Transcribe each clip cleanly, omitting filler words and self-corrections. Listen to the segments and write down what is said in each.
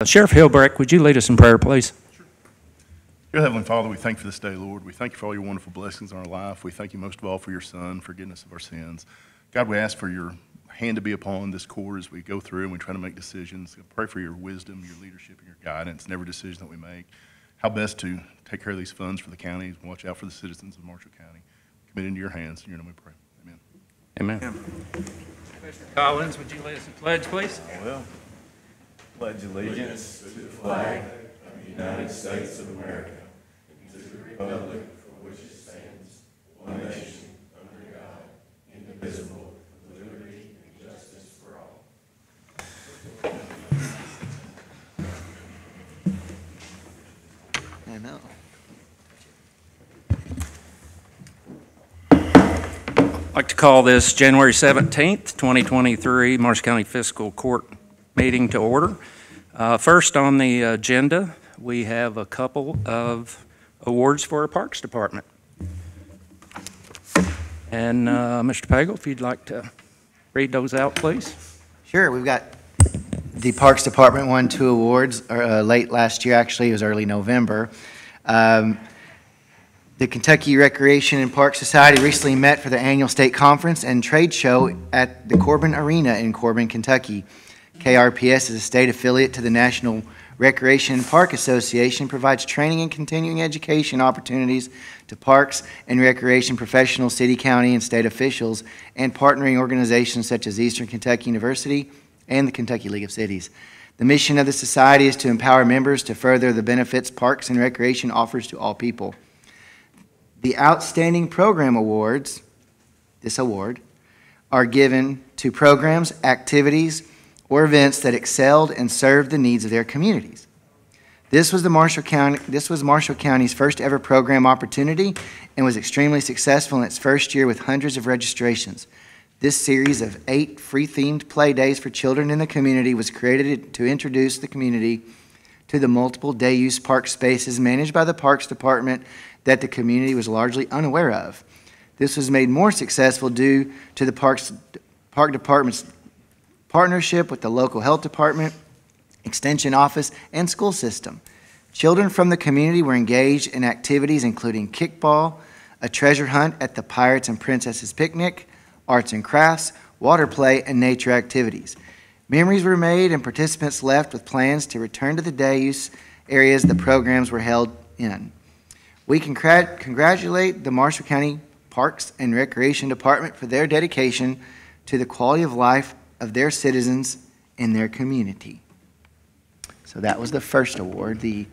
Sheriff Hilbrecht, would you lead us in prayer, please? Dear Heavenly Father, we thank you for this day, Lord. We thank you for all your wonderful blessings in our life. We thank you most of all for your Son, forgiveness of our sins. God, we ask for your hand to be upon this court as we go through and we try to make decisions. I pray for your wisdom, your leadership, and your guidance in every decision that we make. How best to take care of these funds for the county, watch out for the citizens of Marshall County. Commit into your hands. In your name we pray. Amen. Amen. Mr. Collins, would you lead us in pledge, please? Well, pledge allegiance to the flag of the United States of America and to the republic for which it stands, one nation, under God, indivisible, with liberty and justice for all. I know. I'd like to call this January 17th, 2023 Marshall County Fiscal Court meeting to order. First on the agenda, we have a couple of awards for our Parks Department. And Mr. Pagel, if you'd like to read those out, please. Sure, we've got the Parks Department won 2 awards late last year, actually, it was early November. The Kentucky Recreation and Park Society recently met for their annual state conference and trade show at the Corbin Arena in Corbin, Kentucky. KRPS is a state affiliate to the National Recreation and Park Association, provides training and continuing education opportunities to parks and recreation professionals, city, county, and state officials, and partnering organizations such as Eastern Kentucky University and the Kentucky League of Cities. The mission of the society is to empower members to further the benefits parks and recreation offers to all people. The Outstanding Program Awards, this award, are given to programs, activities, or events that excelled and served the needs of their communities. This was Marshall County's first ever program opportunity and was extremely successful in its first year with hundreds of registrations. This series of 8 free-themed play days for children in the community was created to introduce the community to the multiple day-use park spaces managed by the Parks Department that the community was largely unaware of. This was made more successful due to the Park Department's partnership with the local health department, extension office, and school system. Children from the community were engaged in activities including kickball, a treasure hunt at the Pirates and Princesses Picnic, arts and crafts, water play, and nature activities. Memories were made and participants left with plans to return to the day-use areas the programs were held in. We congratulate the Marshall County Parks and Recreation Department for their dedication to the quality of life of their citizens in their community. So that was the first award, the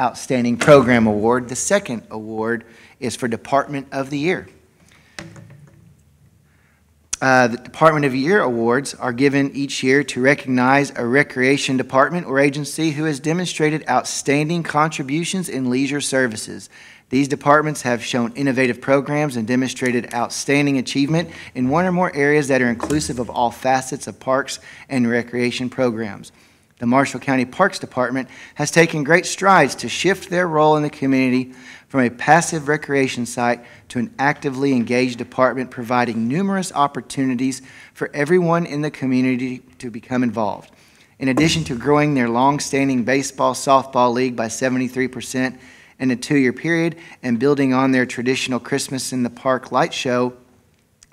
Outstanding Program Award. The second award is for Department of the Year. The Department of the Year awards are given each year to recognize a recreation department or agency who has demonstrated outstanding contributions in leisure services. These departments have shown innovative programs and demonstrated outstanding achievement in one or more areas that are inclusive of all facets of parks and recreation programs. The Marshall County Parks Department has taken great strides to shift their role in the community from a passive recreation site to an actively engaged department, providing numerous opportunities for everyone in the community to become involved. In addition to growing their long-standing baseball-softball league by 73% in a 2-year period and building on their traditional Christmas in the Park light show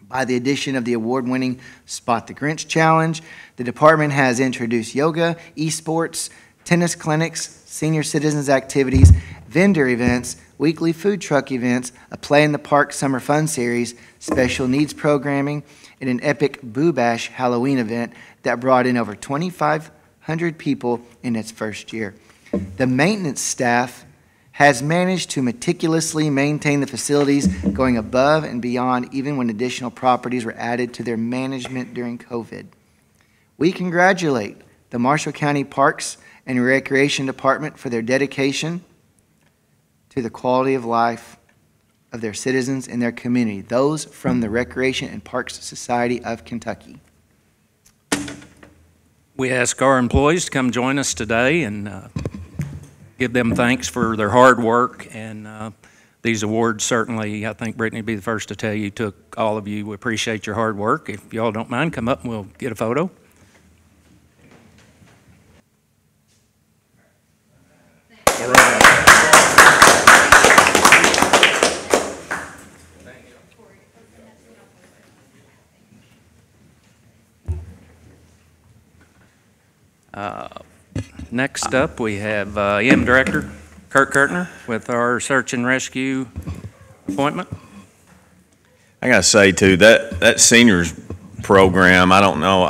by the addition of the award-winning Spot the Grinch Challenge, the department has introduced yoga, esports, tennis clinics, senior citizens activities, vendor events, weekly food truck events, a Play in the Park Summer Fun Series, special needs programming, and an epic Boo Bash Halloween event that brought in over 2,500 people in its first year. The maintenance staff has managed to meticulously maintain the facilities, going above and beyond even when additional properties were added to their management during COVID. We congratulate the Marshall County Parks and Recreation Department for their dedication to the quality of life of their citizens and their community, those from the Recreation and Parks Society of Kentucky. We ask our employees to come join us today and give them thanks for their hard work, and these awards certainly, I think Brittany would be the first to tell you, took all of you. We appreciate your hard work. If y'all don't mind, come up and we'll get a photo. Next up, we have EM Director Kurt Kirtner with our search and rescue appointment. I gotta say too, that seniors program, I don't know,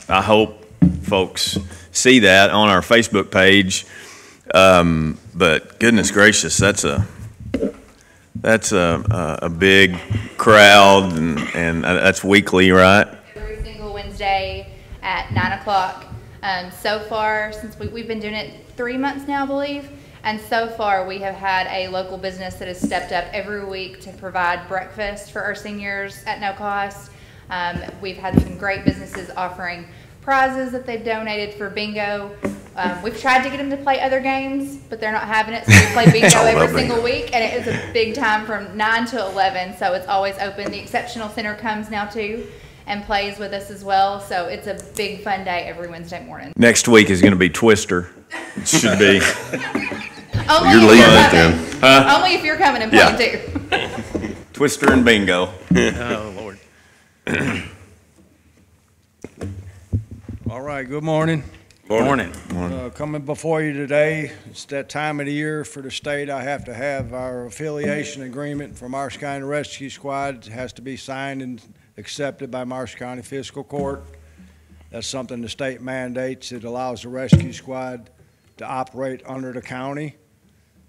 I hope folks see that on our Facebook page. But goodness gracious, that's a big crowd, and that's weekly, right? Every single Wednesday at 9 o'clock. So far, since we've been doing it 3 months now, I believe, and so far we have had a local business that has stepped up every week to provide breakfast for our seniors at no cost. We've had some great businesses offering prizes that they've donated for bingo. We've tried to get them to play other games, but they're not having it, so we play bingo every single week, and it is a big time from 9 to 11, so it's always open. The Exceptional Center comes now too and plays with us as well, so it's a big fun day every Wednesday morning. Next week is gonna be Twister. It should be. Only You're if leaving you're it then. coming. Huh? Only if you're coming and Yeah. playing too. Twister and bingo. Oh, Lord. All right, good morning. Morning. Coming before you today, it's that time of the year for the state. I have to have our affiliation agreement for Marshall County Rescue Squad. It has to be signed and accepted by Marshall County Fiscal Court. That's something the state mandates. It allows the rescue squad to operate under the county.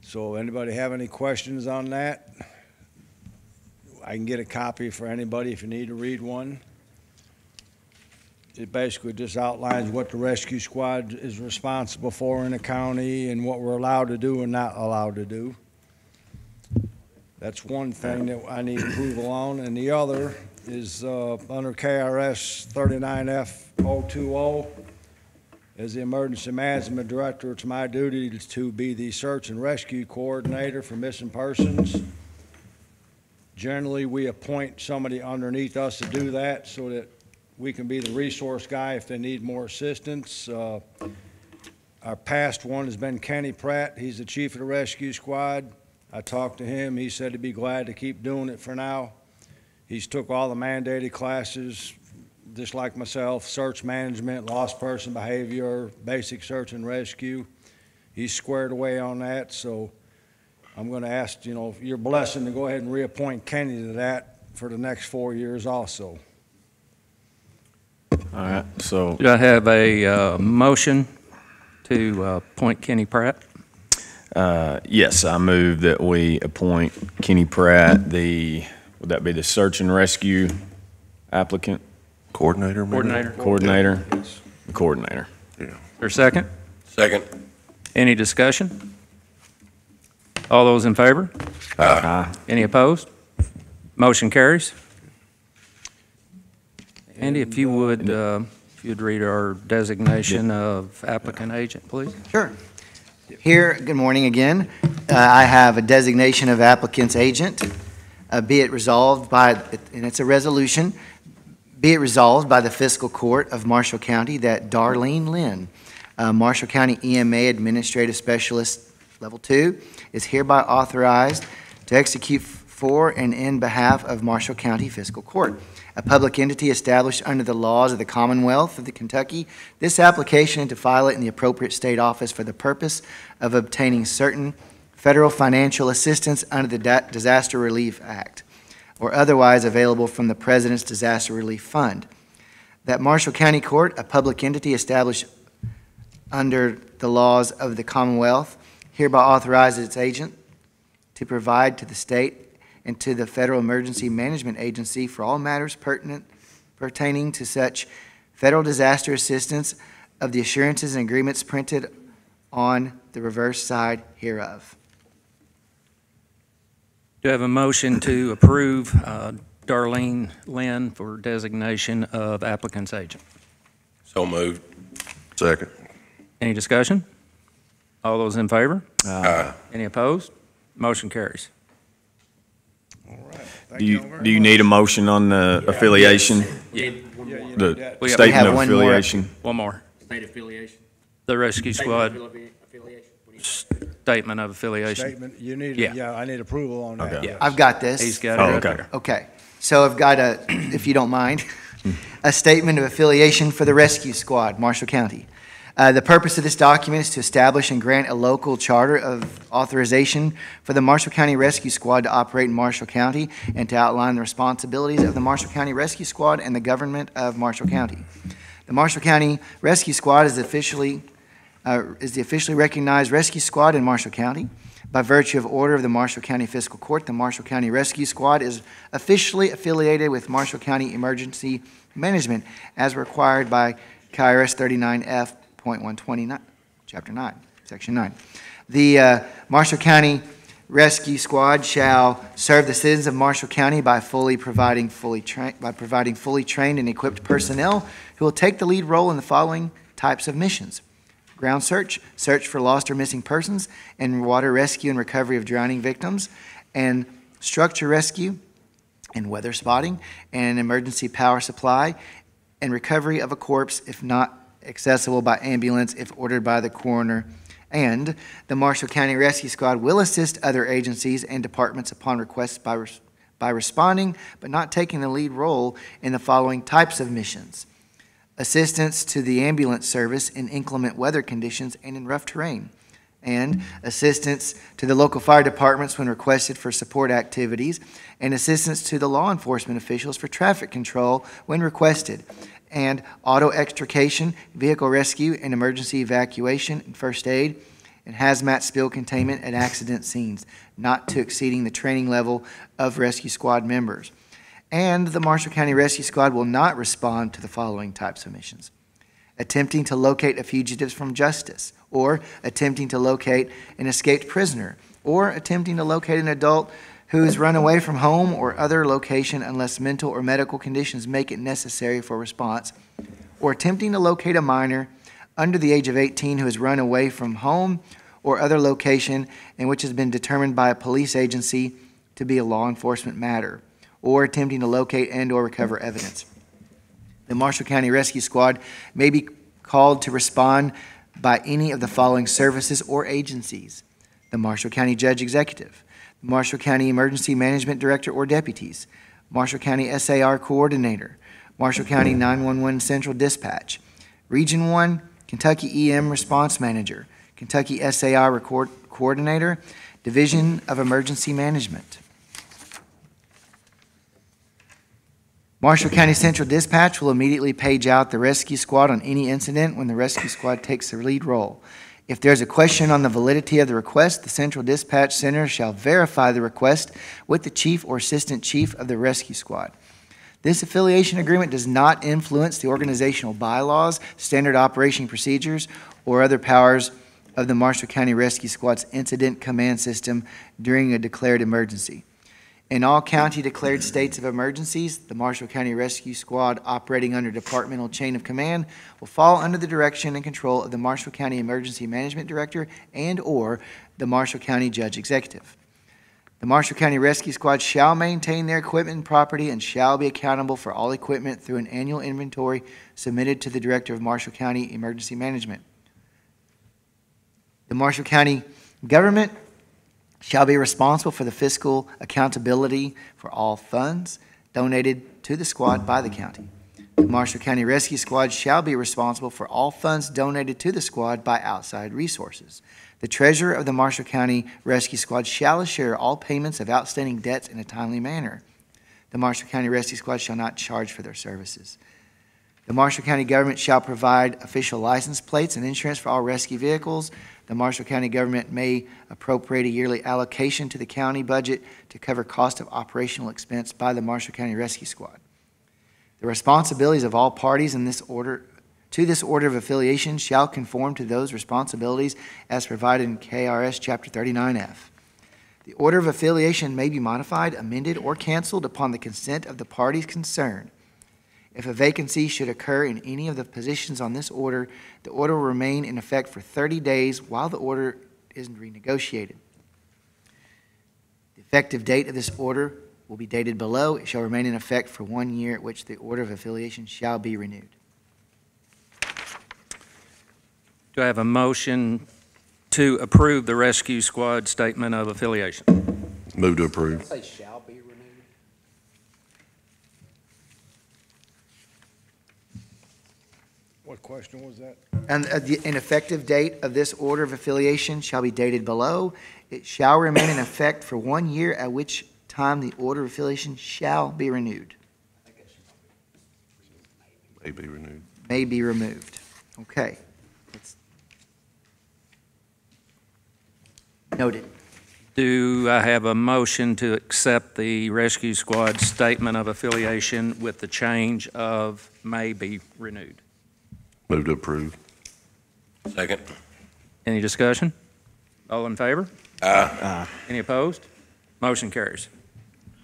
So anybody have any questions on that? I can get a copy for anybody if you need to read one. It basically just outlines what the rescue squad is responsible for in the county and what we're allowed to do and not allowed to do. That's one thing that I need approval on. And the other is under KRS 39F020. As the Emergency Management Director, it's my duty to be the search and rescue coordinator for missing persons. Generally, we appoint somebody underneath us to do that so that we can be the resource guy if they need more assistance. Our past one has been Kenny Pratt. He's the chief of the rescue squad. I talked to him. He said he'd be glad to keep doing it for now. He's took all the mandated classes, just like myself, search management, lost person behavior, basic search and rescue. He's squared away on that, so I'm going to ask, your blessing to go ahead and reappoint Kenny to that for the next 4 years also. All right, so Do I have a motion to appoint Kenny Pratt? yes, I move that we appoint Kenny Pratt, would that be the search and rescue applicant? Coordinator, maybe? Coordinator. Coordinator. Is there a second? Second. Any discussion? All those in favor? Aye. Any opposed? Motion carries. Andy, if you would read our designation of applicant agent, please. Sure. Here, good morning again. I have a designation of applicant's agent. Be it resolved by, and it's a resolution, be it resolved by the Fiscal Court of Marshall County that Darlene Lynn, Marshall County EMA Administrative Specialist Level 2, is hereby authorized to execute for and in behalf of Marshall County Fiscal Court, a public entity established under the laws of the Commonwealth of the Kentucky, this application and to file it in the appropriate state office for the purpose of obtaining certain federal financial assistance under the Disaster Relief Act or otherwise available from the President's Disaster Relief Fund. That Marshall County Court, a public entity established under the laws of the Commonwealth, hereby authorizes its agent to provide to the state and to the Federal Emergency Management Agency for all matters pertaining to such federal disaster assistance of the assurances and agreements printed on the reverse side hereof. Do I have a motion to approve Darlene Lynn for designation of applicant's agent? So moved. Second. Any discussion? All those in favor? Aye. Any opposed? Motion carries. All right. Thank Do you all you, very do you much. need a motion on the affiliation? Yeah, you need The that. We have statement of one more. affiliation? One more. State affiliation. The rescue State squad. affiliation. What do you- statement of affiliation. Statement, you need, Yeah. yeah, I need approval on that. Okay. yes. I've got this. He's got Oh, it right okay. there. Okay, so I've got a, if you don't mind, a statement of affiliation for the Rescue Squad, Marshall County. The purpose of this document is to establish and grant a local charter of authorization for the Marshall County Rescue Squad to operate in Marshall County and to outline the responsibilities of the Marshall County Rescue Squad and the government of Marshall County. The Marshall County Rescue Squad is the officially recognized rescue squad in Marshall County. By virtue of order of the Marshall County Fiscal Court, the Marshall County Rescue Squad is officially affiliated with Marshall County Emergency Management as required by KRS 39F.129, Chapter 9, Section 9. The Marshall County Rescue Squad shall serve the citizens of Marshall County by providing fully trained and equipped personnel who will take the lead role in the following types of missions: ground search, search for lost or missing persons, and water rescue and recovery of drowning victims, and structure rescue, and weather spotting, and emergency power supply, and recovery of a corpse if not accessible by ambulance if ordered by the coroner. And the Marshall County Rescue Squad will assist other agencies and departments upon request by responding, but not taking the lead role in the following types of missions: assistance to the ambulance service in inclement weather conditions and in rough terrain, and assistance to the local fire departments when requested for support activities, and assistance to the law enforcement officials for traffic control when requested, and auto extrication, vehicle rescue, and emergency evacuation and first aid, and hazmat spill containment at accident scenes, not to exceeding the training level of rescue squad members. And the Marshall County Rescue Squad will not respond to the following types of missions: attempting to locate a fugitive from justice, or attempting to locate an escaped prisoner, or attempting to locate an adult who has run away from home or other location unless mental or medical conditions make it necessary for response, or attempting to locate a minor under the age of 18 who has run away from home or other location and which has been determined by a police agency to be a law enforcement matter, or attempting to locate and or recover evidence. The Marshall County Rescue Squad may be called to respond by any of the following services or agencies: the Marshall County Judge Executive, the Marshall County Emergency Management Director or deputies, Marshall County SAR Coordinator, Marshall County 911 Central Dispatch, Region 1 Kentucky EM Response Manager, Kentucky SAR Coordinator, Division of Emergency Management. Marshall County Central Dispatch will immediately page out the rescue squad on any incident when the rescue squad takes the lead role. If there's a question on the validity of the request, the Central Dispatch Center shall verify the request with the chief or assistant chief of the rescue squad. This affiliation agreement does not influence the organizational bylaws, standard operating procedures, or other powers of the Marshall County Rescue Squad's incident command system during a declared emergency. In all county-declared states of emergencies, the Marshall County Rescue Squad operating under departmental chain of command will fall under the direction and control of the Marshall County Emergency Management Director and/or the Marshall County Judge Executive. The Marshall County Rescue Squad shall maintain their equipment and property and shall be accountable for all equipment through an annual inventory submitted to the Director of Marshall County Emergency Management. The Marshall County government shall be responsible for the fiscal accountability for all funds donated to the squad by the county. The Marshall County Rescue Squad shall be responsible for all funds donated to the squad by outside resources. The treasurer of the Marshall County Rescue Squad shall assure all payments of outstanding debts in a timely manner. The Marshall County Rescue Squad shall not charge for their services. The Marshall County government shall provide official license plates and insurance for all rescue vehicles. The Marshall County government may appropriate a yearly allocation to the county budget to cover cost of operational expense by the Marshall County Rescue Squad. The responsibilities of all parties in this order to this order of affiliation shall conform to those responsibilities as provided in KRS Chapter 39F. The order of affiliation may be modified, amended, or canceled upon the consent of the parties concerned. If a vacancy should occur in any of the positions on this order, the order will remain in effect for 30 days while the order is renegotiated. The effective date of this order will be dated below. It shall remain in effect for 1 year, at which the order of affiliation shall be renewed. Do I have a motion to approve the rescue squad statement of affiliation. Move to approve. Say shall be renewed. What question was that? And an effective date of this order of affiliation shall be dated below. It shall remain in effect for 1 year, at which time the order of affiliation shall be renewed, May be renewed. may be removed. Okay. Noted. Do I have a motion to accept the rescue squad statement of affiliation with the change of may be renewed? Move to approve. Second. Any discussion? All in favor? Aye. Any opposed? Motion carries.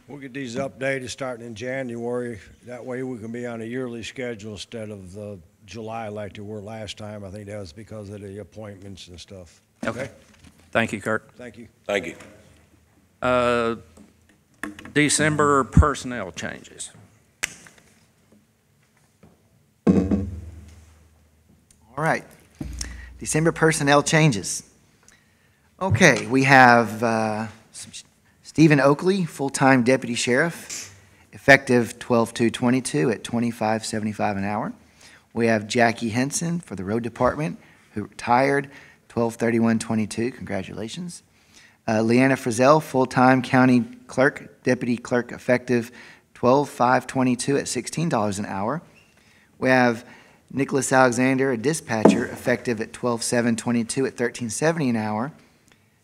We'll get these updated starting in January. That way we can be on a yearly schedule instead of the July like they were last time. I think that was because of the appointments and stuff. Okay. Thank you, Kurt. Thank you. Thank you. December personnel changes. All right. December personnel changes. Okay, we have Stephen Oakley, full-time deputy sheriff, effective 12/2/22 at $25.75 an hour. We have Jackie Henson for the road department, who retired 12/31/22. Congratulations. Leanna Frizzell, full-time county clerk, deputy clerk, effective 12/5/22 at $16 an hour. We have Nicholas Alexander, a dispatcher, effective at 12/7/22 at $13.70 an hour.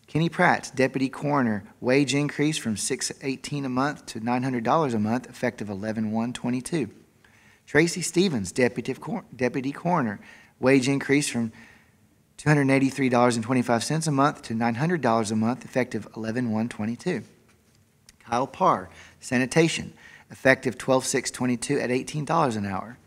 Kenny Pratt, deputy coroner, wage increase from $618 a month to $900 a month, effective 11/1/22. Tracy Stevens, deputy coroner, wage increase from $283.25 a month to $900 a month, effective 11/1/22. Kyle Parr, sanitation, effective 12/6/22 at $18 an hour.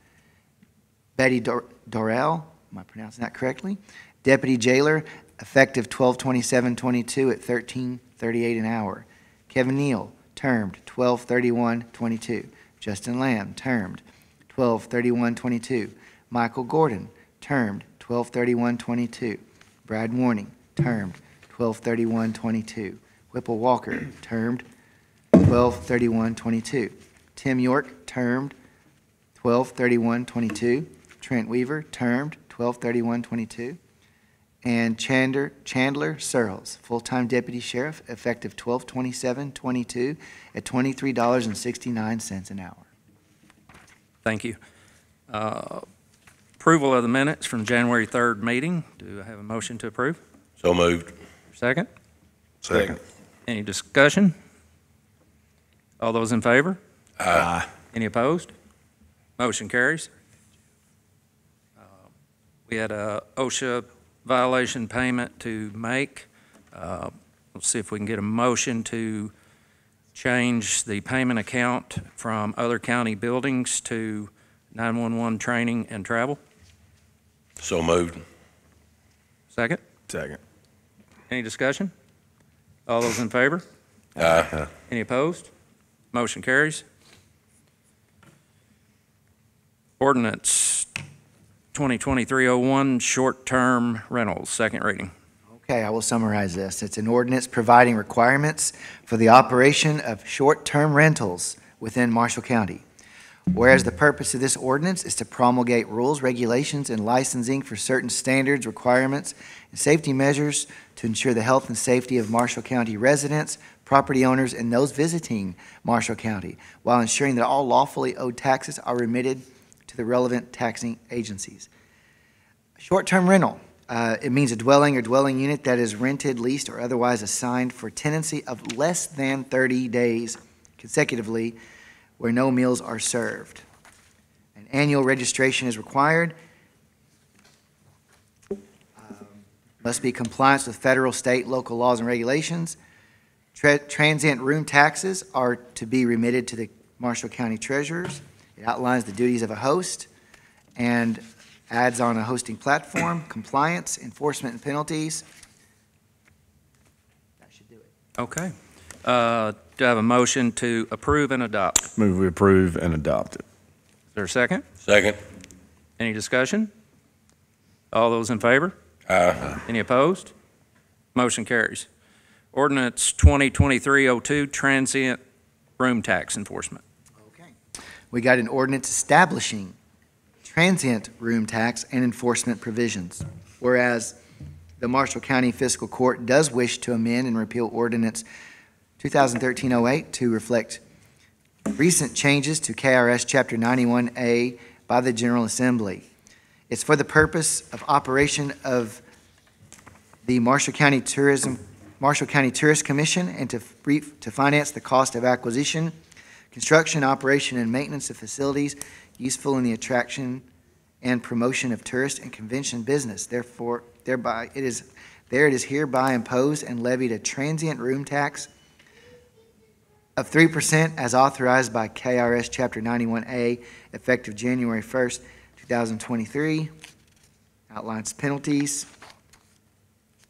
Betty Dorrell, am I pronouncing that correctly? Deputy jailer, effective 12/27/22 at $13.38 an hour. Kevin Neal, termed 12/31/22. Justin Lamb, termed 12/31/22. Michael Gordon, termed 12/31/22. Brad Warning, termed 12/31/22. Whipple Walker, termed 12/31/22. Tim York, termed 12/31/22. Trent Weaver, termed 12/31/22. And Chandler Searles, full-time deputy sheriff, effective 12/27/22 at $23.69 an hour. Thank you. Approval of the minutes from January 3rd meeting. Do I have a motion to approve? So moved. Second? Second. Any discussion? All those in favor? Aye. Any opposed? Motion carries. We had a OSHA violation payment to make. Let's see if we can get a motion to change the payment account from other county buildings to 911 training and travel. So moved. Second? Second. Any discussion? All those in favor? Aye. Any opposed? Motion carries. Ordinance 2023-01, short-term rentals, second reading. Okay, I will summarize this. It's an ordinance providing requirements for the operation of short-term rentals within Marshall County. Whereas the purpose of this ordinance is to promulgate rules, regulations, and licensing for certain standards, requirements, and safety measures to ensure the health and safety of Marshall County residents, property owners, and those visiting Marshall County, while ensuring that all lawfully owed taxes are remitted to the relevant taxing agencies. Short-term rental. It means a dwelling or dwelling unit that is rented, leased, or otherwise assigned for tenancy of less than 30 days consecutively where no meals are served. An annual registration is required. Must be compliance with federal, state, local laws and regulations. Transient room taxes are to be remitted to the Marshall County Treasurers. It outlines the duties of a host and adds on a hosting platform, compliance, enforcement, and penalties. That should do it. Okay. Do I have a motion to approve and adopt? Move we approve and adopt it. Is there a second? Second. Any discussion? All those in favor? Aye. Any opposed? Motion carries. Ordinance 2023-02, transient room tax enforcement. Okay. We got an ordinance establishing transient room tax and enforcement provisions. Whereas the Marshall County Fiscal Court does wish to amend and repeal Ordinance 2013-08 to reflect recent changes to KRS Chapter 91A by the General Assembly. It's for the purpose of operation of the Marshall County Tourist Commission and to finance the cost of acquisition, construction, operation, and maintenance of facilities useful in the attraction and promotion of tourist and convention business. Therefore, it is hereby imposed and levied a transient room tax of 3% as authorized by KRS Chapter 91A, effective January 1st, 2023. Outlines penalties,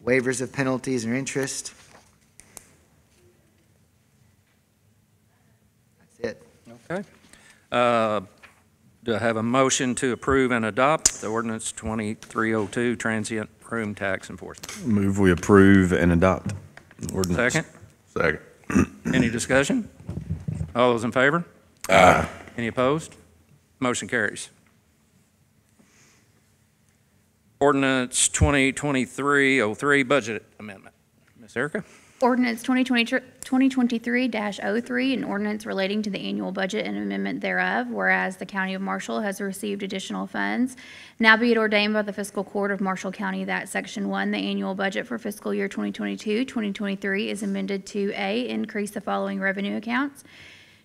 waivers of penalties and interest. That's it. Okay. Do I have a motion to approve and adopt the ordinance 2302, transient room tax enforcement? Move we approve and adopt ordinance. Second? Second. Any discussion? All those in favor? Aye. Any opposed? Motion carries. Ordinance 2023-03, budget amendment. Ms. Erica? Ordinance 2023-03, an ordinance relating to the annual budget and amendment thereof, whereas the County of Marshall has received additional funds. Now be it ordained by the Fiscal Court of Marshall County that Section 1, the annual budget for fiscal year 2022-2023 is amended to A, increase the following revenue accounts.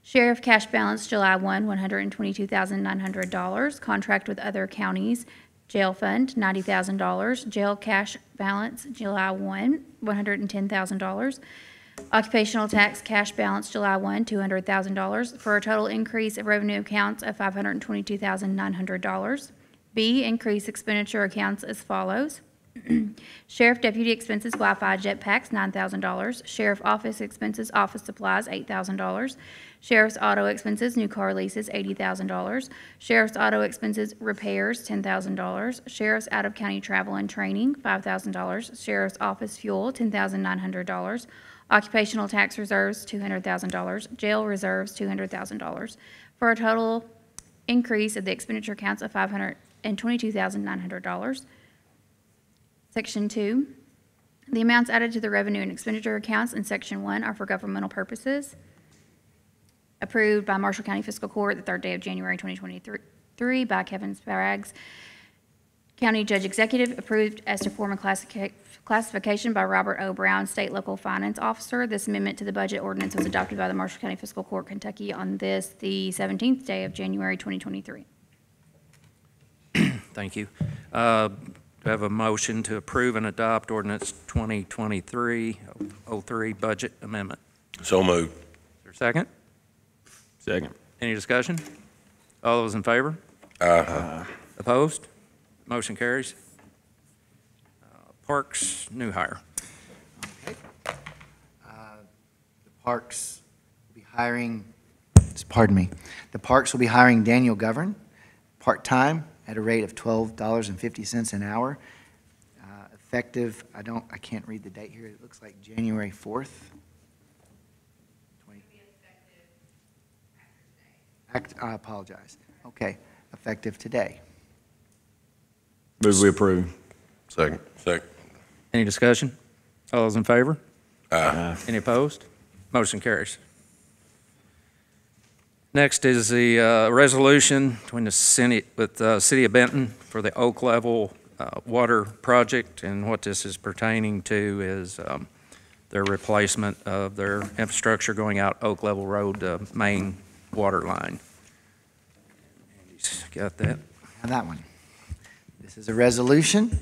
Sheriff cash balance July 1, $122,900. Contract with other counties. Jail fund, $90,000. Jail cash balance, July 1, $110,000. Occupational tax cash balance, July 1, $200,000, for a total increase of revenue accounts of $522,900. B, increase expenditure accounts as follows. Sheriff deputy expenses, Wi-Fi jetpacks, $9,000. Sheriff office expenses, office supplies, $8,000. Sheriff's auto expenses, new car leases, $80,000. Sheriff's auto expenses, repairs, $10,000. Sheriff's out-of-county travel and training, $5,000. Sheriff's office fuel, $10,900. Occupational tax reserves, $200,000. Jail reserves, $200,000. For a total increase of the expenditure accounts of $522,900. Section 2, the amounts added to the revenue and expenditure accounts in Section 1 are for governmental purposes. Approved by Marshall County Fiscal Court the 3rd day of January 2023 by Kevin Spragues. County Judge Executive approved as to form a classification by Robert O. Brown, State Local Finance Officer. This amendment to the budget ordinance was adopted by the Marshall County Fiscal Court, Kentucky on the 17th day of January 2023. Thank you. Do I have a motion to approve and adopt ordinance 2023-03 budget amendment? So moved. Is there a second? Second. Any discussion? All those in favor? Aye. Opposed? Motion carries. Parks, new hire. Okay. The Parks will be hiring, the Parks will be hiring Daniel Govern, part-time, at a rate of $12.50 an hour, effective, I can't read the date here, it looks like January 4th. I apologize. Okay, effective today. Move we approve. Second. Second. Any discussion? All those in favor? Aye. Any opposed? Motion carries. Next is the resolution between the City of Benton for the Oak Level Water Project, and what this is pertaining to is their replacement of their infrastructure going out Oak Level Road, the main water line. Andy's got that. Now that one. This is a resolution.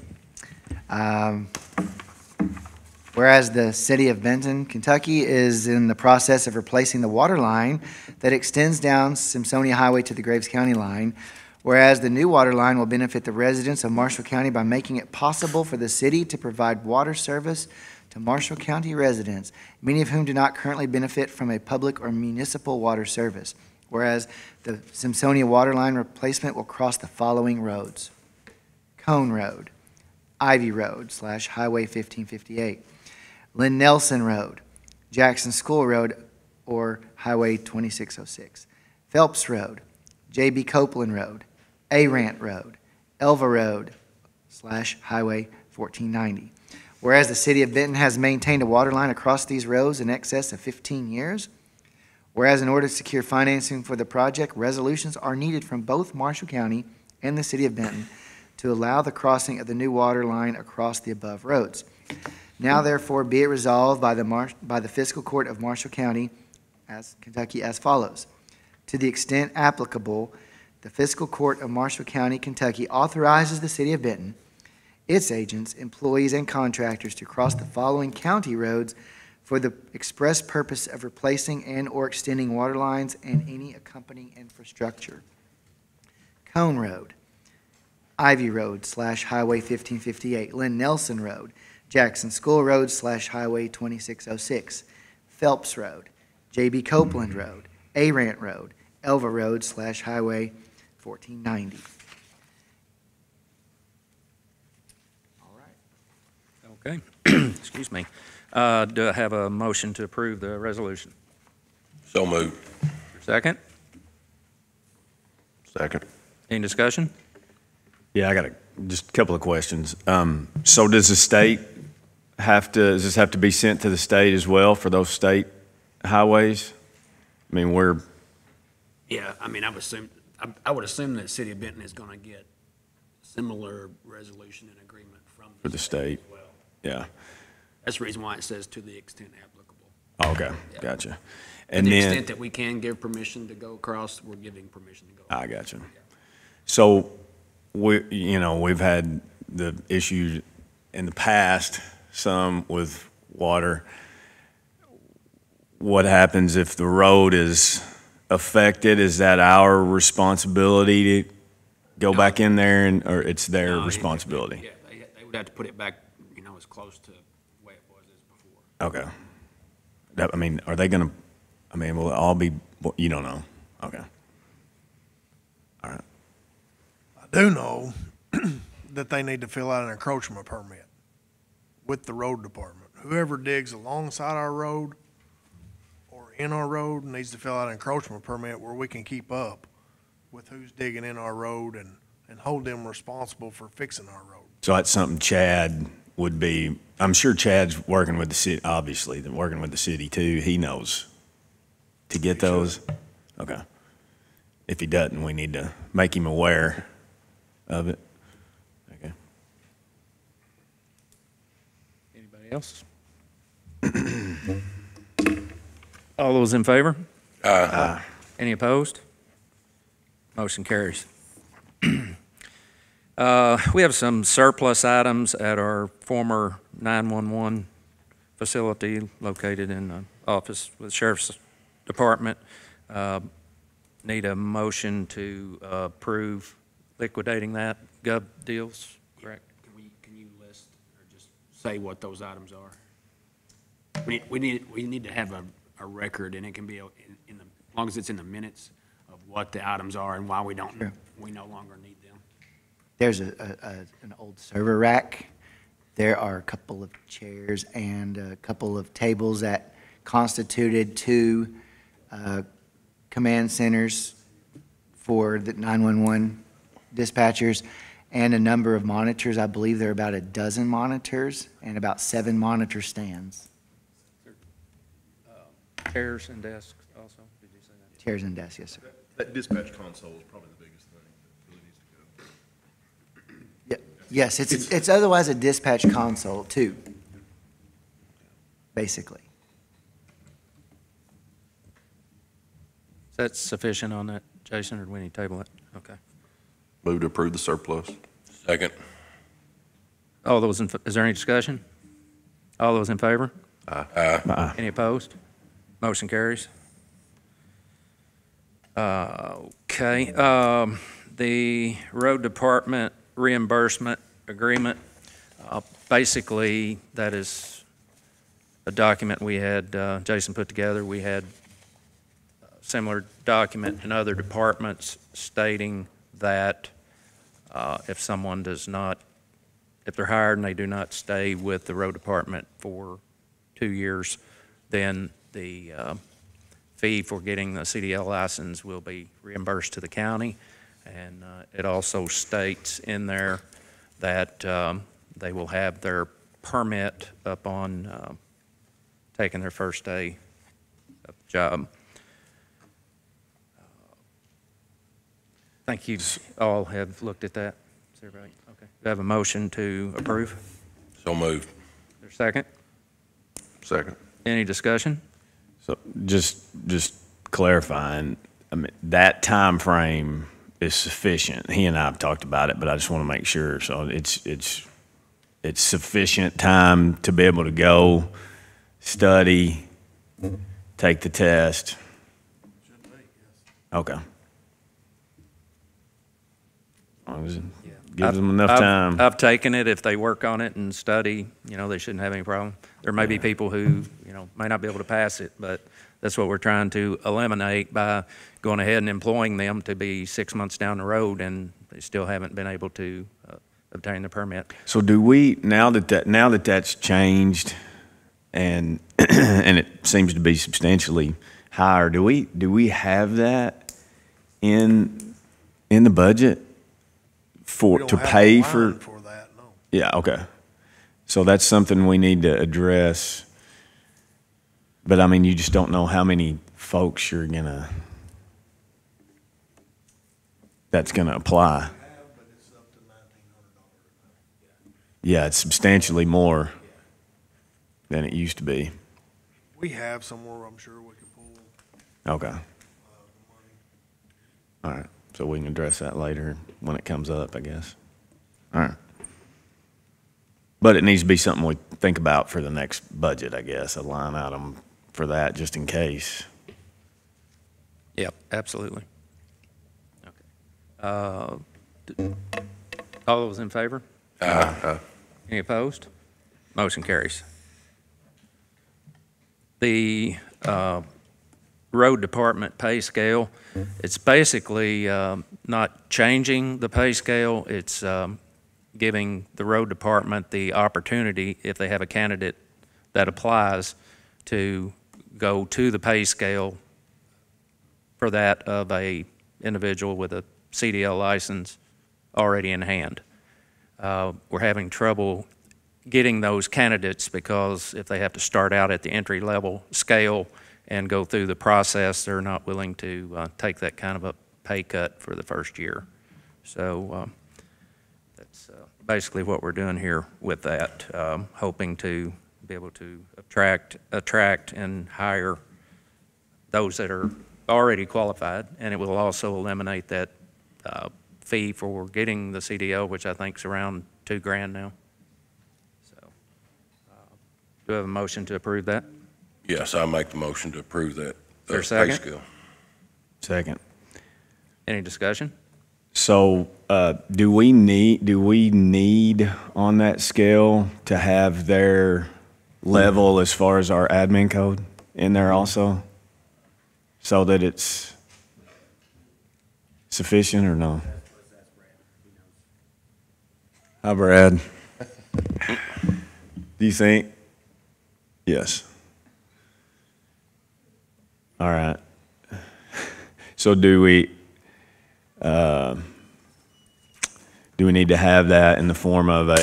Whereas the City of Benton, Kentucky is in the process of replacing the water line that extends down Simpsonia Highway to the Graves County line, whereas the new water line will benefit the residents of Marshall County by making it possible for the city to provide water service to Marshall County residents, many of whom do not currently benefit from a public or municipal water service, whereas the Simpsonia water line replacement will cross the following roads: Cone Road, Ivy Road / Highway 1558, Lynn Nelson Road, Jackson School Road, or Highway 2606, Phelps Road, J.B. Copeland Road, A-Rant Road, Elva Road / Highway 1490. Whereas the city of Benton has maintained a water line across these roads in excess of 15 years, whereas in order to secure financing for the project, resolutions are needed from both Marshall County and the city of Benton to allow the crossing of the new water line across the above roads. Now therefore be it resolved by the Fiscal Court of Marshall County, Kentucky, as follows. To the extent applicable, the Fiscal Court of Marshall County, Kentucky authorizes the city of Benton, its agents, employees, and contractors to cross the following county roads for the express purpose of replacing and/or extending water lines and any accompanying infrastructure. Cone Road, Ivy Road / Highway 1558, Lynn Nelson Road, Jackson School Road / Highway 2606, Phelps Road, J.B. Copeland Road, A-Rant Road, Elva Road / Highway 1490. All right. Okay, excuse me. Do I have a motion to approve the resolution? So moved. Second? Second. Any discussion? Yeah, I got just a couple of questions. So does the state does this have to be sent to the state as well for those state highways? I mean, Yeah, I mean, I would assume that the city of Benton is going to get similar resolution and agreement from For the state. as well. yeah. That's the reason why it says to the extent applicable. Oh, okay, Yeah. gotcha. To And the then, extent that we can give permission to go across, we're giving permission to go. I gotcha. So, we've had the issue in the past, some with water. What happens if the road is affected? Is that our responsibility to go back in there or it's their No, responsibility? Yeah, they would have to put it back, as close to the way it was as before. Okay. I mean, are they gonna, will it all be, you don't know? Okay. All right. I do know that they need to fill out an encroachment permit with the road department. Whoever digs alongside our road or in our road needs to fill out an encroachment permit where we can keep up with who's digging in our road and hold them responsible for fixing our road. So that's something Chad would be, I'm sure Chad's working with the city, obviously, they're working with the city too. He knows to get those. Okay. If he doesn't, we need to make him aware of it. Okay. Anybody else? All those in favor? Aye. Any opposed? Motion carries. We have some surplus items at our former 911 facility located in the office with the Sheriff's Department. Need a motion to approve liquidating that. Gov deals, correct? Can you list or just say what those items are? We need to have a record, and it can be as long as it's in the minutes of what the items are and why we no longer need them. There's an old server rack. There are a couple of chairs and a couple of tables that constituted two command centers for the 911 dispatchers and a number of monitors. I believe there are about a dozen monitors and about 7 monitor stands. Chairs and desks also, did you say that? Chairs and desks, yes, sir. That dispatch console is probably the biggest thing that really needs to go. Yes, it's otherwise a dispatch console too, basically. Is that sufficient on that, Jason, or do we need to table it? Okay. Move to approve the surplus. Second. All those is there any discussion? All those in favor? Aye. Any opposed? Motion carries. Okay, the road department reimbursement agreement, basically, that is a document we had, Jason put together. We had a similar document in other departments stating that if someone does not, if they're hired and they do not stay with the road department for 2 years, then the fee for getting the CDL license will be reimbursed to the county. And it also states in there that they will have their permit upon taking their first day of the job. I think you all have looked at that. Is everybody okay? Do I have a motion to approve? So moved. Is there a second? Second. Any discussion? So just clarifying, I mean, that time frame is sufficient. He and I have talked about it, but I just want to make sure. So it's sufficient time to be able to go, study, take the test. Okay. As long as it gives them enough time. I've taken it. If they work on it and study, they shouldn't have any problem. There may be people who, may not be able to pass it, but that's what we're trying to eliminate by going ahead and employing them to be 6 months down the road, and they still haven't been able to obtain the permit. So do we, now that that's changed and and it seems to be substantially higher, do we have that in the budget to pay for? For that, no. Yeah, okay. So that's something we need to address. But I mean, you just don't know how many folks that's gonna apply. Yeah, it's substantially more than it used to be. We have somewhere I'm sure we can pull Okay. money. All right. So we can address that later when it comes up, I guess. All right. But it needs to be something we think about for the next budget, I guess, a line item for that, just in case. Yep, absolutely. Okay. All those in favor? Any opposed? Motion carries. The road department pay scale, it's basically not changing the pay scale. It's giving the road department the opportunity, if they have a candidate that applies, to go to the pay scale for that of a individual with a CDL license already in hand. We're having trouble getting those candidates because if they have to start out at the entry-level scale and go through the process, they're not willing to take that kind of a pay cut for the first year. So that's basically what we're doing here with that, hoping to be able to attract and hire those that are already qualified, and it will also eliminate that fee for getting the CDL, which I think is around $2,000 now. So, do I have a motion to approve that? Yes, I make the motion to approve that. There a pay second? scale. Second. Any discussion? So, do we need on that scale to have their level as far as our admin code in there also? So that it's sufficient or no? Hi, Brad. Do you think? Yes. All right. So do we need to have that in the form of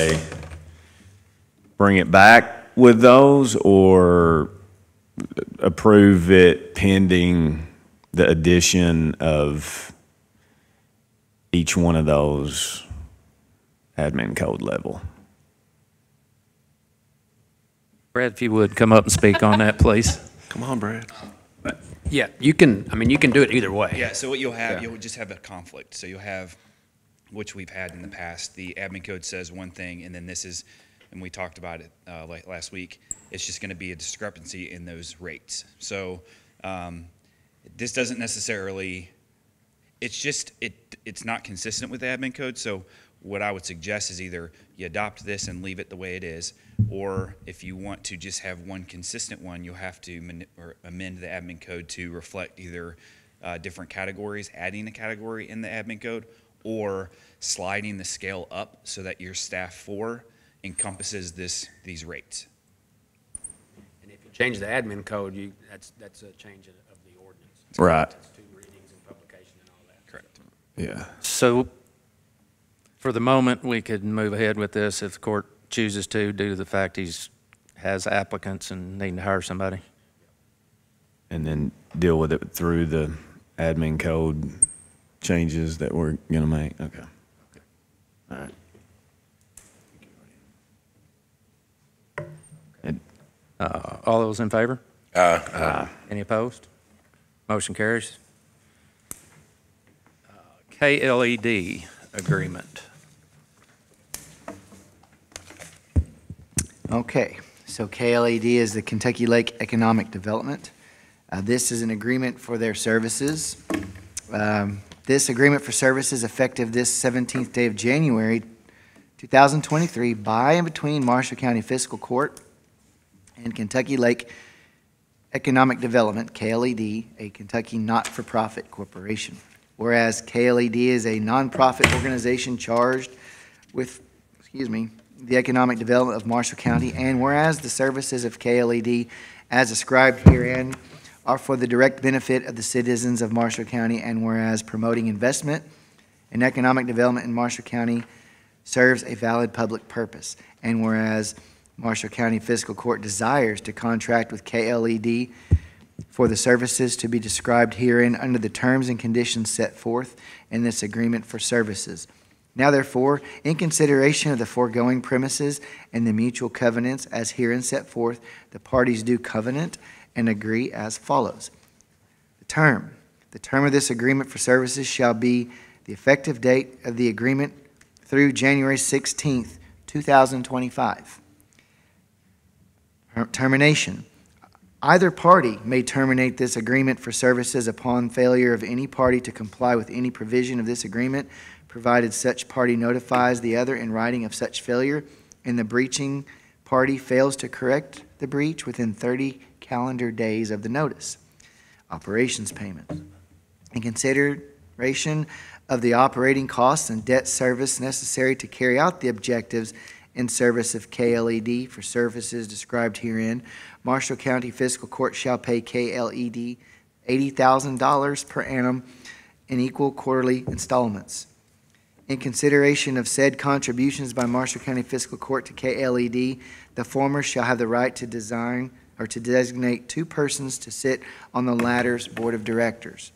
bring it back with those, or approve it pending the addition of each one of those admin code level? Brad, if you would, come up and speak on that, please. Come on, Brad. Yeah, you can do it either way. Yeah, so what you'll have, you'll just have a conflict. So you'll have, which we've had in the past, the admin code says one thing, and then this is, and we talked about it like last week, it's just going to be a discrepancy in those rates. So this doesn't necessarily, it's not consistent with the admin code. So what I would suggest is either you adopt this and leave it the way it is, or if you want to just have one consistent one, you'll have to amend the admin code to reflect either different categories, adding a category in the admin code, or sliding the scale up so that your staff 4 encompasses these rates. And change the admin code, that's a change of the ordinance. Right. It's 2 readings and publication and all that. Correct. Yeah. So for the moment, we could move ahead with this if the court chooses to, due to the fact has applicants and needing to hire somebody. And then deal with it through the admin code changes that we're gonna make. Okay. All right. All those in favor? Aye. Any opposed? Motion carries. KLED agreement. Okay, so KLED is the Kentucky Lake Economic Development. This is an agreement for their services. This agreement for services effective this 17th day of January 2023 by and between Marshall County Fiscal Court and Kentucky Lake Economic Development, KLED, a Kentucky not-for-profit corporation. Whereas KLED is a nonprofit organization charged with, the economic development of Marshall County, and whereas the services of KLED as described herein are for the direct benefit of the citizens of Marshall County, and whereas promoting investment and economic development in Marshall County serves a valid public purpose, and whereas Marshall County Fiscal Court desires to contract with KLED for the services to be described herein under the terms and conditions set forth in this agreement for services. Now therefore, in consideration of the foregoing premises and the mutual covenants as herein set forth, the parties do covenant and agree as follows. The term of this agreement for services shall be the effective date of the agreement through January 16th, 2025. Termination. Either party may terminate this agreement for services upon failure of any party to comply with any provision of this agreement, provided such party notifies the other in writing of such failure, and the breaching party fails to correct the breach within 30 calendar days of the notice. Operations payments. In consideration of the operating costs and debt service necessary to carry out the objectives in service of KLED for services described herein, Marshall County Fiscal Court shall pay KLED $80,000 per annum in equal quarterly installments. In consideration of said contributions by Marshall County Fiscal Court to KLED, the former shall have the right to design or to designate 2 persons to sit on the latter's board of directors.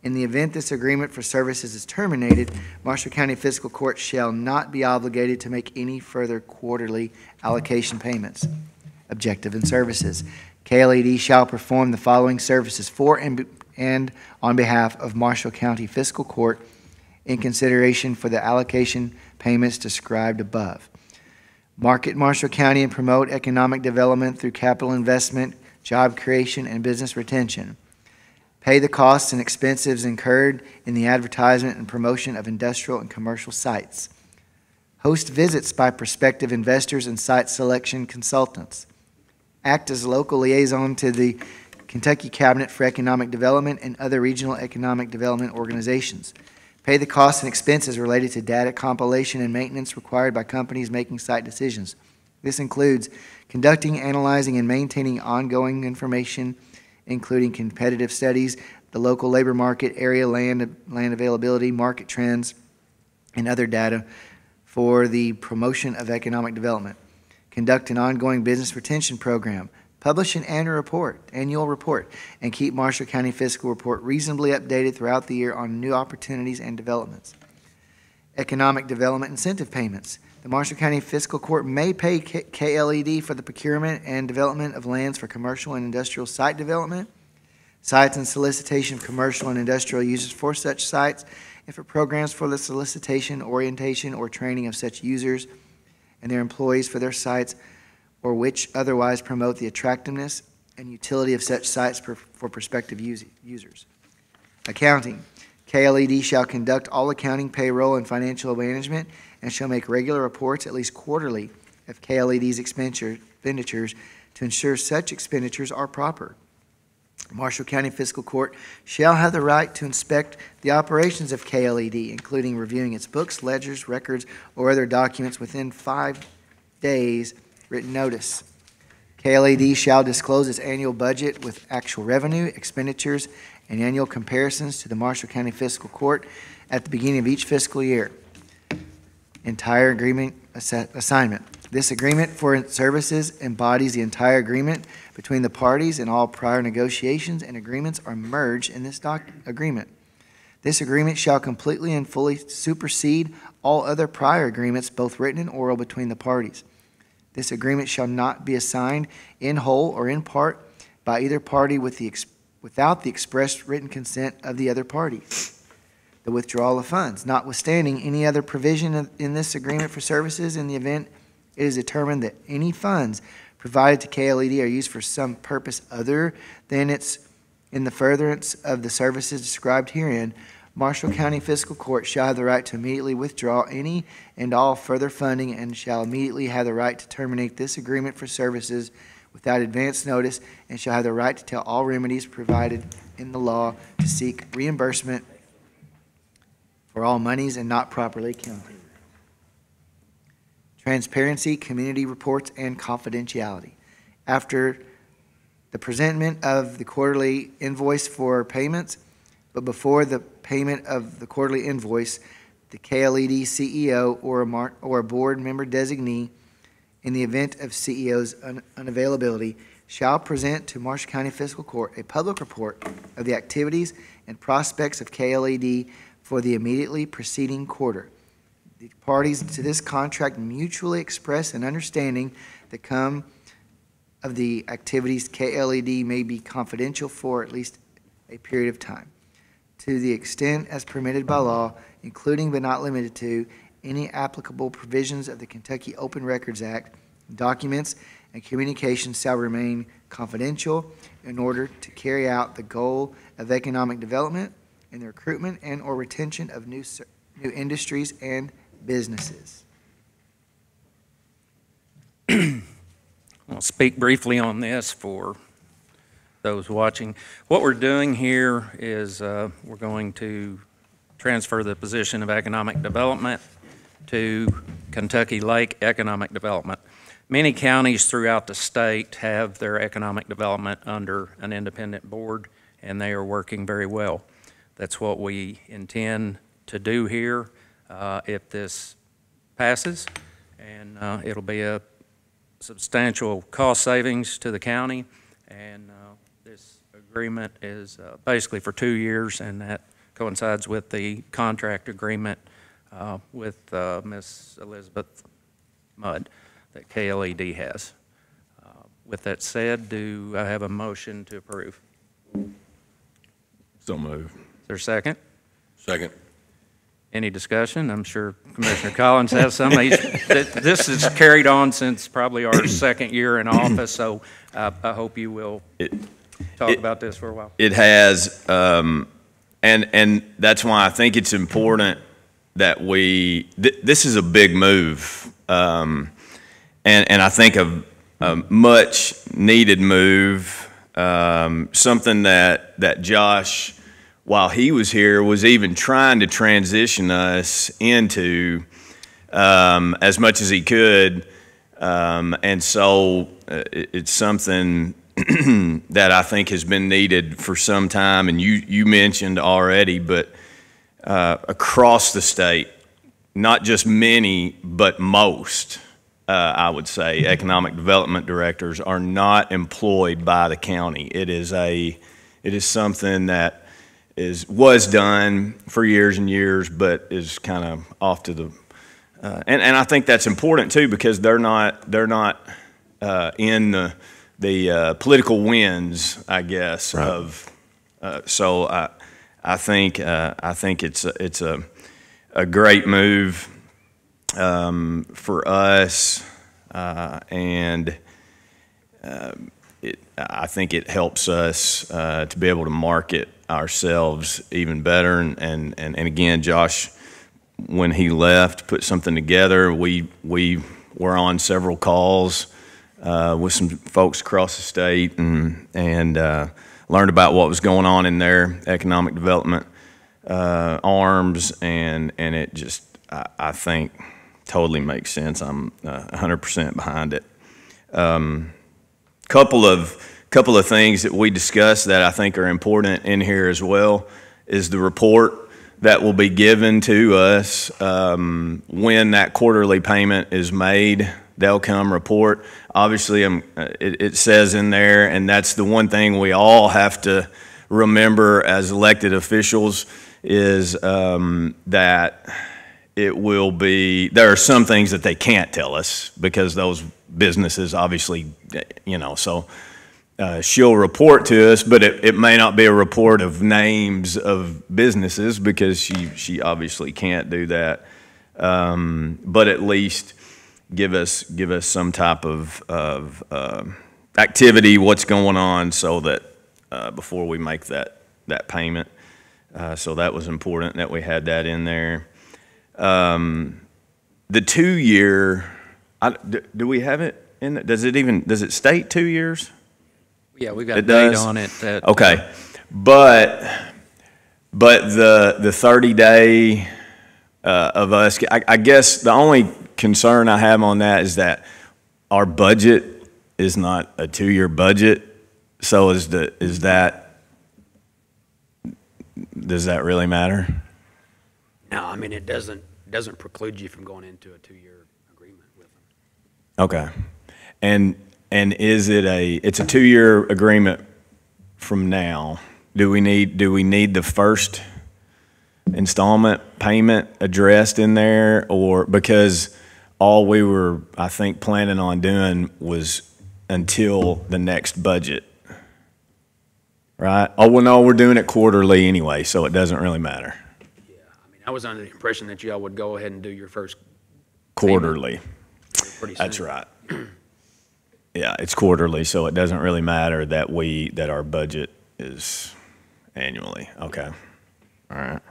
In the event this agreement for services is terminated, Marshall County Fiscal Court shall not be obligated to make any further quarterly allocation payments. Objective and services. KLED shall perform the following services for and on behalf of Marshall County Fiscal Court in consideration for the allocation payments described above. Market Marshall County and promote economic development through capital investment, job creation, and business retention. Pay the costs and expenses incurred in the advertisement and promotion of industrial and commercial sites. Host visits by prospective investors and site selection consultants. Act as local liaison to the Kentucky Cabinet for Economic Development and other regional economic development organizations. Pay the costs and expenses related to data compilation and maintenance required by companies making site decisions. This includes conducting, analyzing, and maintaining ongoing information, including competitive studies, the local labor market, area land availability, market trends, and other data for the promotion of economic development. Conduct an ongoing business retention program. Publish an annual report, and keep Marshall County Fiscal Report reasonably updated throughout the year on new opportunities and developments. Economic development incentive payments. The Marshall County Fiscal Court may pay KLED for the procurement and development of lands for commercial and industrial site development, sites and solicitation of commercial and industrial users for such sites, and for programs for the solicitation, orientation, or training of such users and their employees for their sites, or which otherwise promote the attractiveness and utility of such sites for prospective users. Accounting. KLED shall conduct all accounting, payroll, and financial management, and shall make regular reports at least quarterly of KLED's expenditures to ensure such expenditures are proper. Marshall County Fiscal Court shall have the right to inspect the operations of KLED, including reviewing its books, ledgers, records, or other documents within 5 days written notice. KLAD shall disclose its annual budget with actual revenue, expenditures, and annual comparisons to the Marshall County Fiscal Court at the beginning of each fiscal year. Entire agreement assignment. This agreement for services embodies the entire agreement between the parties, and all prior negotiations and agreements are merged in this agreement. This agreement shall completely and fully supersede all other prior agreements, both written and oral, between the parties. This agreement shall not be assigned in whole or in part by either party without the express written consent of the other party. The withdrawal of funds, notwithstanding any other provision in this agreement for services, in the event it is determined that any funds provided to KLED are used for some purpose other than in the furtherance of the services described herein, Marshall County Fiscal Court shall have the right to immediately withdraw any and all further funding, and shall immediately have the right to terminate this agreement for services without advance notice, and shall have the right to tell all remedies provided in the law to seek reimbursement for all monies and not properly accounted. Transparency, community reports, and confidentiality. After the presentment of the quarterly invoice for payments, but before the payment of the quarterly invoice, the KLED CEO or a board member designee, in the event of CEO's unavailability, shall present to Marshall County Fiscal Court a public report of the activities and prospects of KLED for the immediately preceding quarter. The parties to this contract mutually express an understanding that come of the activities KLED may be confidential for at least a period of time, to the extent as permitted by law, including but not limited to any applicable provisions of the Kentucky Open Records Act. Documents and communications shall remain confidential in order to carry out the goal of economic development and the recruitment and or retention of new industries and businesses. I'll speak briefly on this for those watching. What we're doing here is we're going to transfer the position of economic development to Kentucky Lake Economic Development. Many counties throughout the state have their economic development under an independent board, and they are working very well. That's what we intend to do here if this passes, and it'll be a substantial cost savings to the county, and this agreement is basically for 2 years, and that coincides with the contract agreement with Ms. Elizabeth Mudd that KLED has. With that said, do I have a motion to approve? So move. Is there a second? Second. Any discussion? I'm sure Commissioner Collins has some. This is carried on since probably our second year in office, so I hope you will talk about this for a while. It has, and that's why I think it's important that this is a big move, and I think a much needed move, something that Josh, while he was here, was even trying to transition us into as much as he could. And so it's something that I think has been needed for some time. And you mentioned already, but across the state, not just many, but most, I would say, economic development directors are not employed by the county. It is something that was done for years and years, but is kind of off to the and I think that's important too, because they're not in the political winds, I guess. Right. Of so I think it's a great move for us, and I think it helps us to be able to market ourselves even better. And again, Josh, when he left, put something together. We were on several calls with some folks across the state, and learned about what was going on in their economic development arms, and it just, I think, totally makes sense. I'm 100% behind it. couple of things that we discussed that I think are important in here as well is the report that will be given to us when that quarterly payment is made. They'll come report. Obviously, it says in there, and that's the one thing we all have to remember as elected officials is that it will be, there are some things that they can't tell us because those businesses obviously, so she'll report to us, but it may not be a report of names of businesses because she obviously can't do that. But at least give us some type of activity, what's going on, so that before we make that payment. So that was important that we had that in there. The 2-year, do we have it in? Does it state 2 years? Yeah, we've got a date on it. Okay, but the 30-day of us, I guess the only concern I have on that is that our budget is not a 2-year budget. So does that really matter? No, I mean, it doesn't preclude you from going into a 2-year agreement with them. Okay. And is it's a 2-year agreement from now. Do we need the first installment payment addressed in there, or because all we were, I think, planning on doing was until the next budget? Right? Oh, well, no, we're doing it quarterly anyway, so it doesn't really matter. Yeah, I mean, I was under the impression that y'all would go ahead and do your first Quarterly. pretty soon. That's right. Yeah, it's quarterly, so it doesn't really matter that our budget is annually. Okay. All right.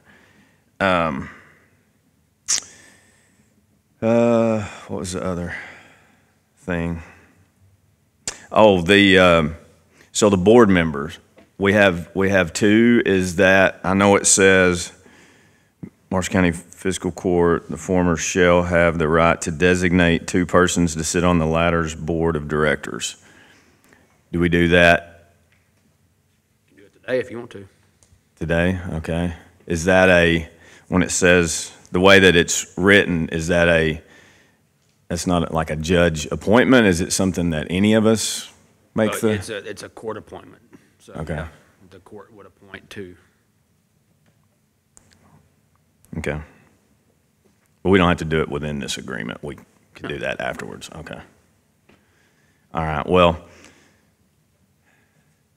What was the other thing? Oh, so the board members. We have 2. Is that, I know it says Marshall County Fiscal Court, the former shall have the right to designate 2 persons to sit on the latter's board of directors. Do we do that You can do it today if you want to. today? Okay. Is that when it says, the way that it's written, is that that's not like a judge appointment? Is it something that any of us make It's a court appointment. So Okay. yeah, the court would appoint 2. Okay. But we don't have to do it within this agreement. We can do that afterwards. Okay. All right. Well,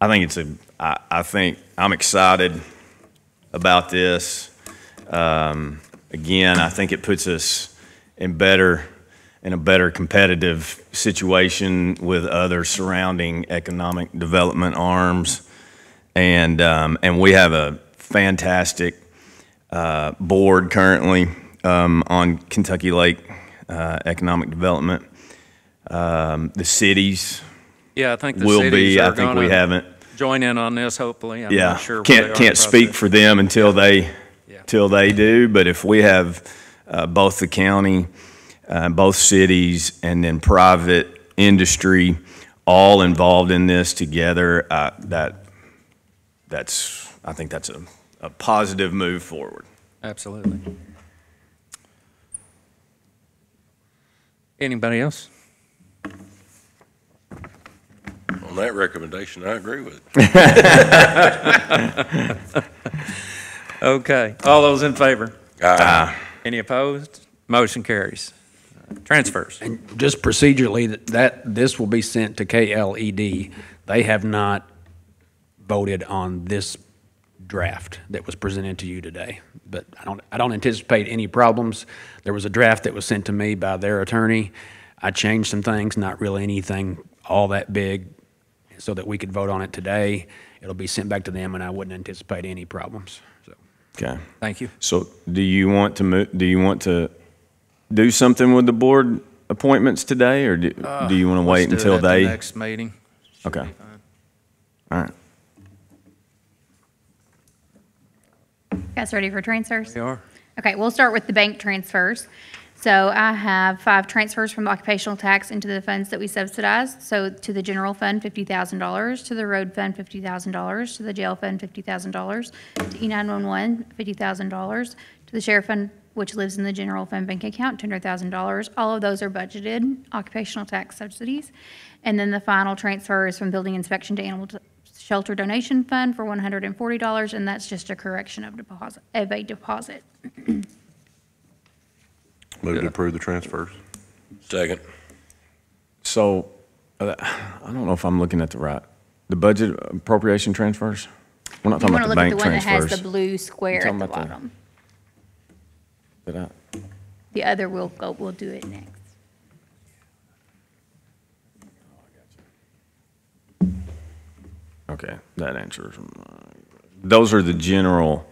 I think I think I'm excited about this. Again, I think it puts us in a better competitive situation with other surrounding economic development arms. And we have a fantastic board currently on Kentucky Lake Economic Development. The cities Yeah, I think the will cities be, are I think we gonna haven't. join in on this, hopefully. I'm Yeah, not sure where they are in the can't speak process. for them until they do, but if we have both the county, both cities, and then private industry all involved in this together, I think that's a positive move forward. Absolutely. Anybody else? On that recommendation, I agree with it. Okay, all those in favor? Aye. Any opposed? Motion carries. Transfers. And just procedurally, this will be sent to KLED. They have not voted on this draft that was presented to you today. But I don't anticipate any problems. There was a draft that was sent to me by their attorney. I changed some things, not really anything all that big, so that we could vote on it today. It'll be sent back to them, and I wouldn't anticipate any problems. So. Okay. Thank you. So do you want to do something with the board appointments today, or do you want to wait Let's do until it at the they? next meeting. Should Okay. be fine. All right. Guys ready for transfers? We are. Okay, we'll start with the bank transfers. So I have 5 transfers from occupational tax into the funds that we subsidize. So to the general fund, $50,000, to the road fund, $50,000, to the jail fund, $50,000, to E911, $50,000, to the sheriff fund, which lives in the general fund bank account, $200,000. All of those are budgeted occupational tax subsidies. And then the final transfer is from building inspection to animal shelter donation fund for $140, and that's just a correction of a deposit. Move to approve the transfers. Second. So, I don't know if I'm looking at the budget appropriation transfers? We're not You talking want about to the look at bank the one that has transfers. the blue square talking at the about bottom. Did The other, we'll do it next. Okay, that answers. Those are the general,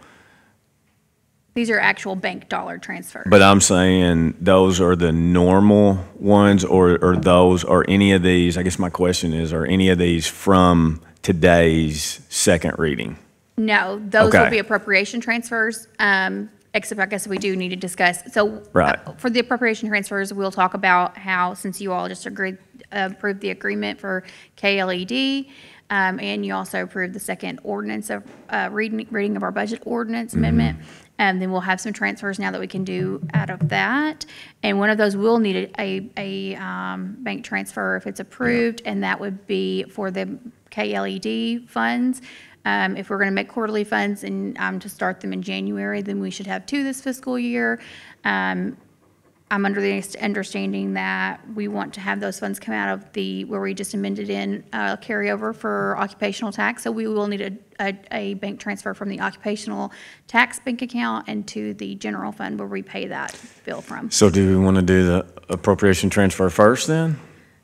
These are actual bank dollar transfers. but I'm saying those are the normal ones, or those, or any of these, I guess my question is, are any of these from today's second reading? No, those will Okay. be appropriation transfers, except I guess we do need to discuss. So Right. for the appropriation transfers, we'll talk about how, since you all just approved the agreement for KLED, and you also approved the second ordinance of, reading of our budget ordinance amendment, then we'll have some transfers now that we can do out of that. And one of those will need a bank transfer if it's approved, and that would be for the KLED funds. If we're going to make quarterly funds and to start them in January, then we should have 2 this fiscal year. I'm under the understanding that we want to have those funds come out of where we just amended in carryover for occupational tax. So we will need a bank transfer from the occupational tax bank account and to the general fund where we pay that bill from. So do we want to do the appropriation transfer first then?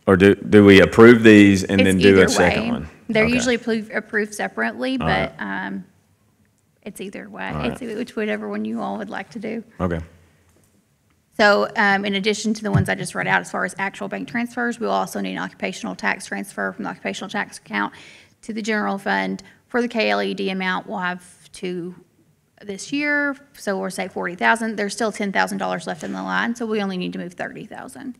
Or do we approve these and then It's do a either second way. one? They're Okay. usually approved separately, All but it's either way. All right. It's whichever one you all would like to do. Okay. So in addition to the ones I just read out as far as actual bank transfers, we'll also need an occupational tax transfer from the occupational tax account to the general fund. For the KLED amount, we'll have 2 this year, so we'll say $40,000. There's still $10,000 left in the line, so we only need to move $30,000.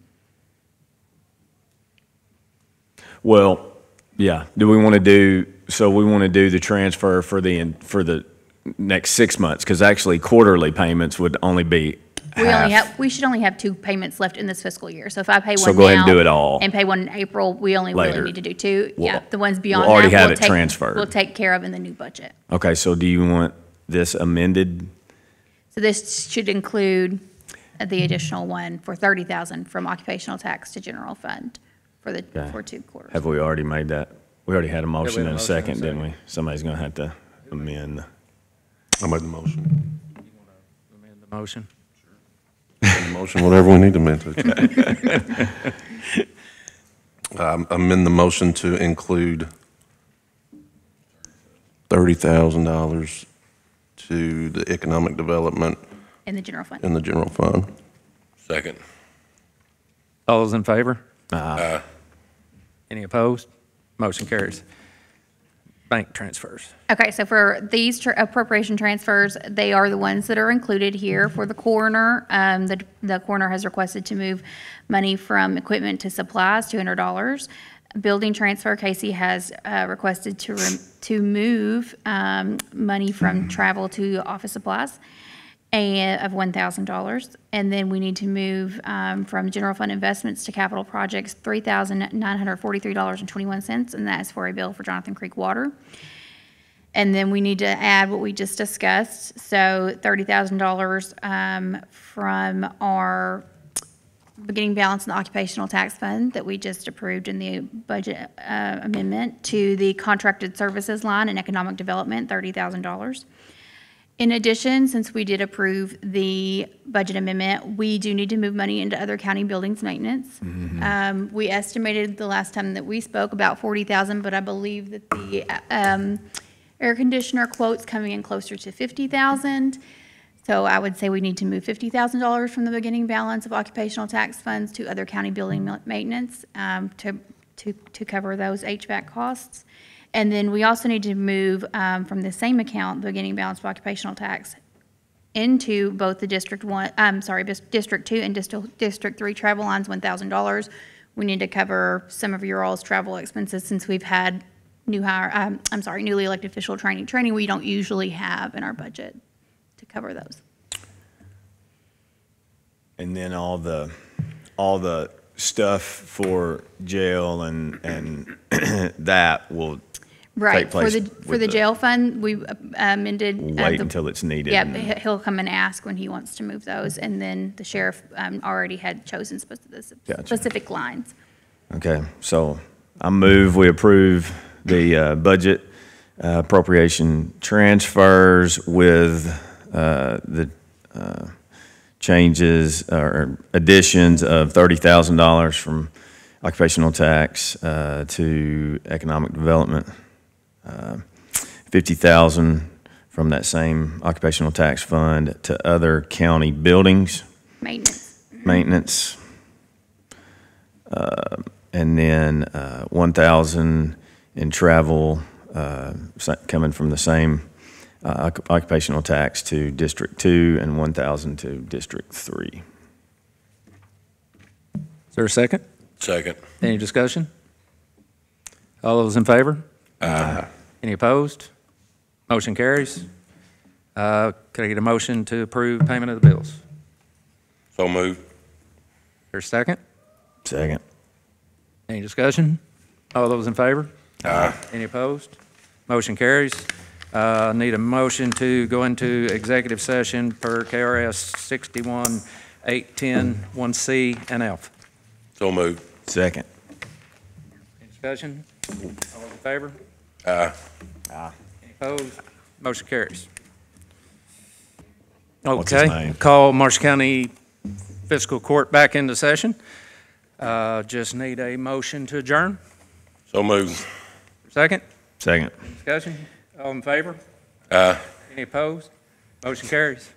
Well, yeah, we want to do the transfer for the next 6 months, because actually quarterly payments would only be half. We should only have 2 payments left in this fiscal year. So if I pay one So go ahead and now do it all. and pay one in April, we only really Later. need to do 2. We'll- Yeah, the ones beyond we'll already that, have we'll it take- transferred. We'll take care of in the new budget. Okay, so do you want this amended? So this should include the additional one for $30,000 from occupational tax to general fund Okay. for 2 quarters. Have we already made that? We already had a motion had a and a motion and a second, didn't we? second. Somebody's going to have to amend. I made the motion. Amend the motion. Amend the motion, whatever we need to amend to. Amend the motion to include $30,000 to the economic development In the general fund. in the general fund. Second. All those in favor? Aye. Any opposed? Motion carries. Bank transfers. Okay, so for these appropriation transfers, they are the ones that are included here for the coroner. The coroner has requested to move money from equipment to supplies, $200. Building transfer, Casey has requested to move money from travel to office supplies of $1,000. And then we need to move from general fund investments to capital projects, $3,943.21, and that is for a bill for Jonathan Creek Water. And then we need to add what we just discussed, so $30,000 from our beginning balance in the occupational tax fund that we just approved in the budget amendment to the contracted services line in economic development, $30,000. In addition, since we did approve the budget amendment, we do need to move money into other county buildings maintenance. We estimated the last time that we spoke about $40,000, but I believe that the air conditioner quote's coming in closer to $50,000. So I would say we need to move $50,000 from the beginning balance of occupational tax funds to other county building maintenance to cover those HVAC costs. And then we also need to move from the same account, the beginning balance of occupational tax, into both the District 2 and District 3 travel lines, $1,000. We need to cover some of your all's travel expenses since we've had newly elected official training we don't usually have in our budget to cover those. And then all the stuff for jail and that will Right, take place for the jail fund, we amended. wait until it's needed. Yep, he'll come and ask when he wants to move those, and then the sheriff already had chosen Gotcha. specific lines. Okay, so I move we approve the budget appropriation transfers with the changes or additions of $30,000 from occupational tax to economic development, 50,000 from that same occupational tax fund to other county buildings. Maintenance. And then 1,000 in travel coming from the same occupational tax to District 2 and 1,000 to District 3. Is there a second? Second. Any discussion? All those in favor? Aye. Any opposed? Motion carries. Could I get a motion to approve payment of the bills? So moved. There's a second? Second. Any discussion? All those in favor? Aye. Any opposed? Motion carries. Need a motion to go into executive session per KRS 61-810, 1C and F. So moved. Second. Any discussion? All in favor? Aye. Any opposed? Motion carries. What's his Okay, name? call Marshall County Fiscal Court back into session. Just need a motion to adjourn. So moved. Second? Second. Discussion? All in favor? Aye. Any opposed? Motion carries.